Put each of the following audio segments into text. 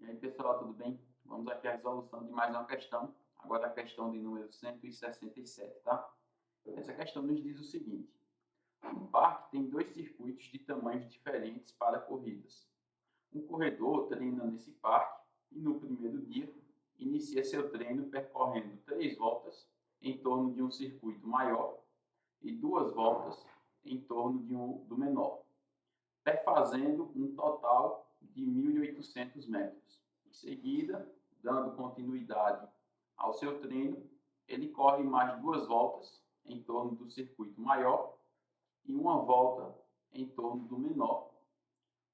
E aí, pessoal, tudo bem? Vamos aqui à resolução de mais uma questão, agora a questão de número 167, tá? Essa questão nos diz o seguinte: um parque tem dois circuitos de tamanhos diferentes para corridas. Um corredor treina nesse parque e no primeiro dia inicia seu treino percorrendo 3 voltas em torno de um circuito maior e 2 voltas em torno do menor, perfazendo um total de 1.800 metros. Em seguida, dando continuidade ao seu treino, ele corre mais 2 voltas em torno do circuito maior e uma volta em torno do menor,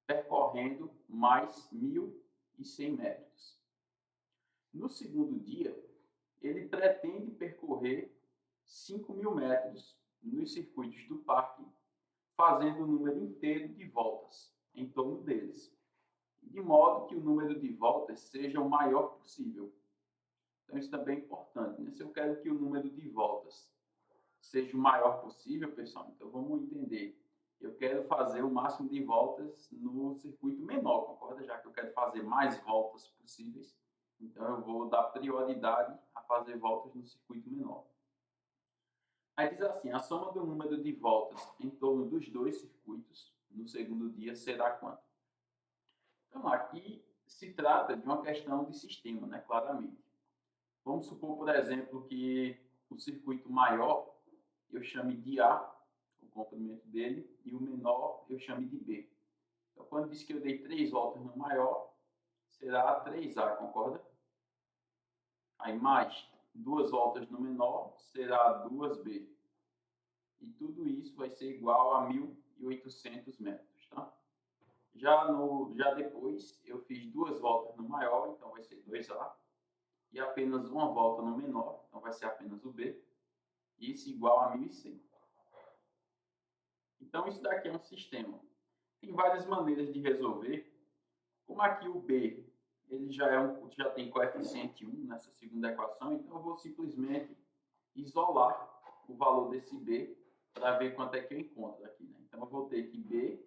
percorrendo mais 1.100 metros. No segundo dia, ele pretende percorrer 5.000 metros nos circuitos do parque, fazendo o número inteiro de voltas em torno deles, de modo que o número de voltas seja o maior possível. Então isso também é importante, né? Se eu quero que o número de voltas seja o maior possível, pessoal, então vamos entender. Eu quero fazer o máximo de voltas no circuito menor, concorda? Já que eu quero fazer mais voltas possíveis, então eu vou dar prioridade a fazer voltas no circuito menor. Aí diz assim: a soma do número de voltas em torno dos dois circuitos no segundo dia será quanto? Então, aqui se trata de uma questão de sistema, né, claramente. Vamos supor, por exemplo, que o circuito maior eu chame de A, o comprimento dele, e o menor eu chame de B. Então, quando diz que eu dei 3 voltas no maior, será 3A, concorda? Aí, mais 2 voltas no menor, será 2B. E tudo isso vai ser igual a 1.800 metros, tá? Já depois, eu fiz 2 voltas no maior, então vai ser 2A, e apenas uma volta no menor, então vai ser apenas o B, isso igual a 1.100. Então, isso daqui é um sistema. Tem várias maneiras de resolver. Como aqui o B ele já tem coeficiente 1 nessa segunda equação, então eu vou simplesmente isolar o valor desse B para ver quanto é que eu encontro aqui, né? Então, eu vou ter que B,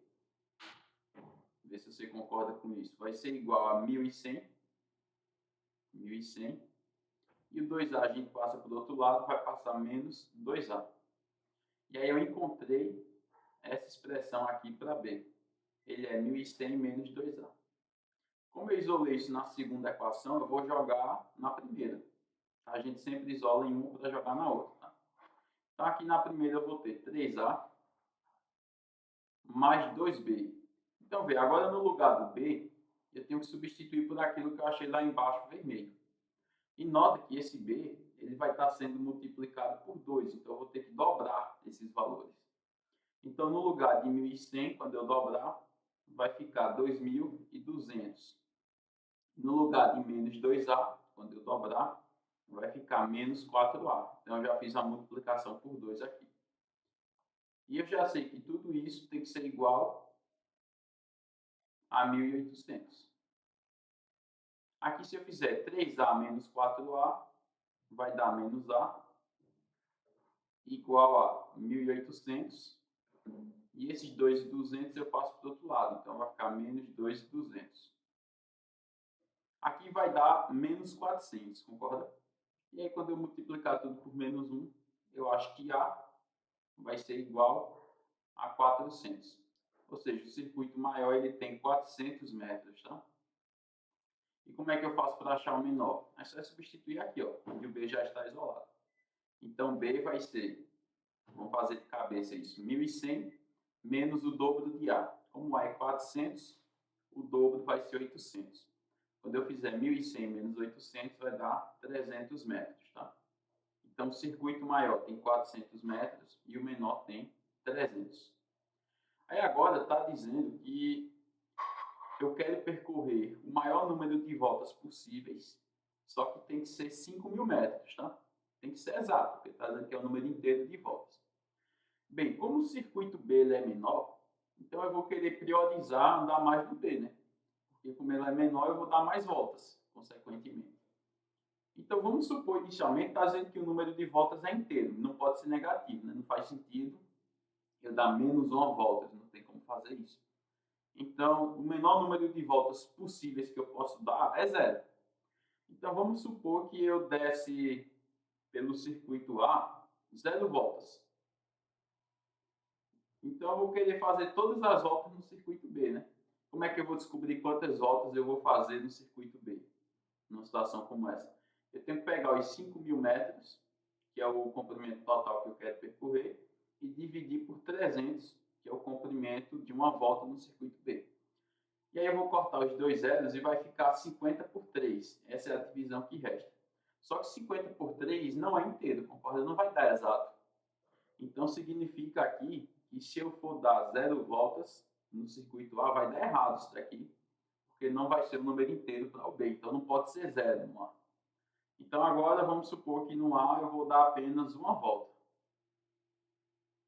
ver se você concorda com isso, vai ser igual a 1.100, e o 2A a gente passa para o outro lado, vai passar menos 2A. E aí eu encontrei essa expressão aqui para B. Ele é 1.100 menos 2A. Como eu isolei isso na segunda equação, eu vou jogar na primeira. A gente sempre isola em uma para jogar na outra. Tá? Então, aqui na primeira eu vou ter 3A mais 2B. Então, vê, agora no lugar do B, eu tenho que substituir por aquilo que eu achei lá embaixo vermelho. E nota que esse B ele vai estar sendo multiplicado por 2, então eu vou ter que dobrar esses valores. Então, no lugar de 1.100, quando eu dobrar, vai ficar 2.200. No lugar de menos 2A, quando eu dobrar, vai ficar menos 4A. Então, eu já fiz a multiplicação por 2 aqui. E eu já sei que tudo isso tem que ser igual a 1.800. Aqui, se eu fizer 3A menos 4A, vai dar menos A, igual a 1.800. E esses 2.200 eu passo para o outro lado. Então, vai ficar menos 2.200. Aqui vai dar menos 400, concorda? E aí, quando eu multiplicar tudo por menos 1, eu acho que A vai ser igual a 400. Ou seja, o circuito maior ele tem 400 metros, tá? E como é que eu faço para achar o menor? É só substituir aqui, ó, onde o B já está isolado. Então, B vai ser, vamos fazer de cabeça isso, 1.100 menos o dobro de A. Como A é 400, o dobro vai ser 800. Quando eu fizer 1.100 menos 800, vai dar 300 metros, tá? Então, o circuito maior tem 400 metros e o menor tem 300. Aí agora está dizendo que eu quero percorrer o maior número de voltas possíveis, só que tem que ser 5.000 metros, tá? Tem que ser exato, porque está dizendo que é o número inteiro de voltas. Bem, como o circuito B ele é menor, então eu vou querer priorizar andar mais no B, né? Porque como ele é menor, eu vou dar mais voltas, consequentemente. Então, vamos supor inicialmente, está dizendo que o número de voltas é inteiro, não pode ser negativo, né? Não faz sentido eu dar menos uma volta, não tem como fazer isso. Então, o menor número de voltas possíveis que eu posso dar é 0. Então, vamos supor que eu desse pelo circuito A 0 voltas. Então, eu vou querer fazer todas as voltas no circuito B, né? Como é que eu vou descobrir quantas voltas eu vou fazer no circuito B? Numa situação como essa. Eu tenho que pegar os 5.000 metros, que é o comprimento total que eu quero percorrer, e dividir por 300, que é o comprimento de uma volta no circuito B. E aí eu vou cortar os dois zeros e vai ficar 50 por 3. Essa é a divisão que resta. Só que 50 por 3 não é inteiro, concorda? Não vai dar exato. Então significa aqui que se eu for dar 0 voltas no circuito A, vai dar errado isso daqui, porque não vai ser o número inteiro para o B. Então não pode ser 0 no A. Então agora vamos supor que no A eu vou dar apenas uma volta.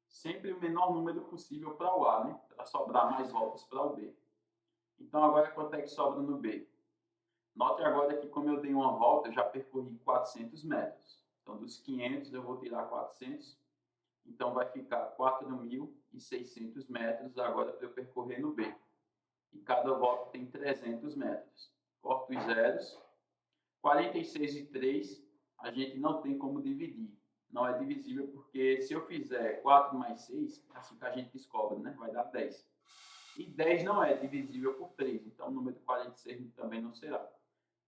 Sempre o menor número possível para o A, né? Para sobrar mais voltas para o B. Então agora quanto é que sobra no B? Note agora que como eu dei uma volta, eu já percorri 400 metros. Então dos 500 eu vou tirar 400. Então vai ficar 4.600 metros agora para eu percorrer no B. E cada volta tem 300 metros. Corto os zeros. 46 e 3 a gente não tem como dividir. Não é divisível porque se eu fizer 4 mais 6, é assim que a gente descobre, né? Vai dar 10. E 10 não é divisível por 3, então o número 46 também não será.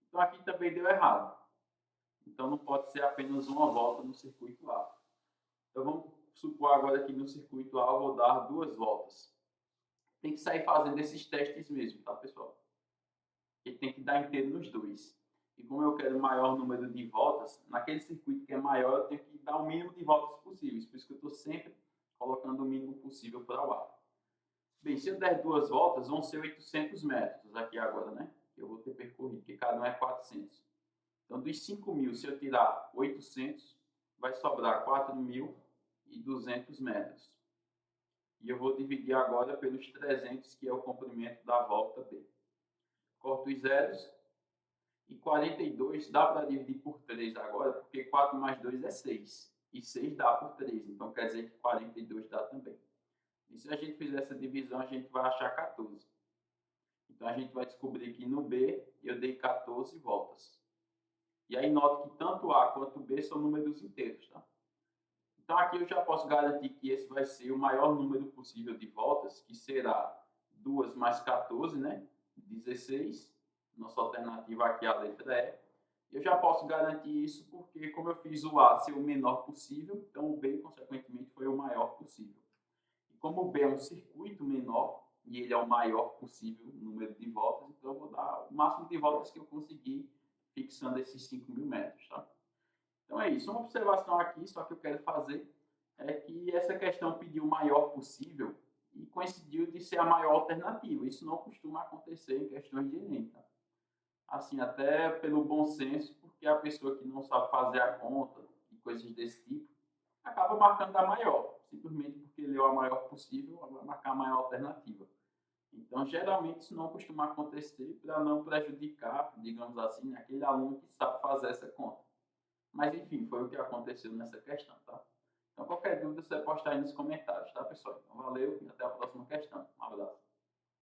Então aqui também deu errado. Então não pode ser apenas uma volta no circuito A. Então vamos supor agora que no circuito A eu vou dar 2 voltas. Tem que sair fazendo esses testes mesmo, tá, pessoal? Ele tem que dar inteiro nos dois. E como eu quero maior número de voltas, naquele circuito que é maior, eu tenho que dar o mínimo de voltas possíveis. Por isso que eu estou sempre colocando o mínimo possível para o A. Bem, se eu der 2 voltas, vão ser 800 metros aqui agora, né? Eu vou ter percorrido, porque cada um é 400. Então, dos 5.000, se eu tirar 800, vai sobrar 4.200 metros. E eu vou dividir agora pelos 300, que é o comprimento da volta B. Corto os zeros. E 42 dá para dividir por 3 agora, porque 4 mais 2 é 6. E 6 dá por 3, então quer dizer que 42 dá também. E se a gente fizer essa divisão, a gente vai achar 14. Então a gente vai descobrir que no B eu dei 14 voltas. E aí note que tanto A quanto B são números inteiros, tá? Então aqui eu já posso garantir que esse vai ser o maior número possível de voltas, que será 2 mais 14, né? 16. Nossa alternativa aqui é a letra E. Eu já posso garantir isso porque, como eu fiz o A ser o menor possível, então o B, consequentemente, foi o maior possível. E como o B é um circuito menor, e ele é o maior possível número de voltas, então eu vou dar o máximo de voltas que eu conseguir fixando esses 5.000 metros, tá? Então é isso. Uma observação aqui, só que eu quero fazer, é que essa questão pediu o maior possível e coincidiu de ser a maior alternativa. Isso não costuma acontecer em questões de Enem, tá? Assim, até pelo bom senso, porque a pessoa que não sabe fazer a conta e coisas desse tipo, acaba marcando a maior, simplesmente porque leu a maior possível, vai marcar a maior alternativa. Então, geralmente, isso não costuma acontecer para não prejudicar, digamos assim, aquele aluno que sabe fazer essa conta. Mas, enfim, foi o que aconteceu nessa questão, tá? Então, qualquer dúvida, você pode estar aí nos comentários, tá, pessoal? Então, valeu e até a próxima questão. Um abraço.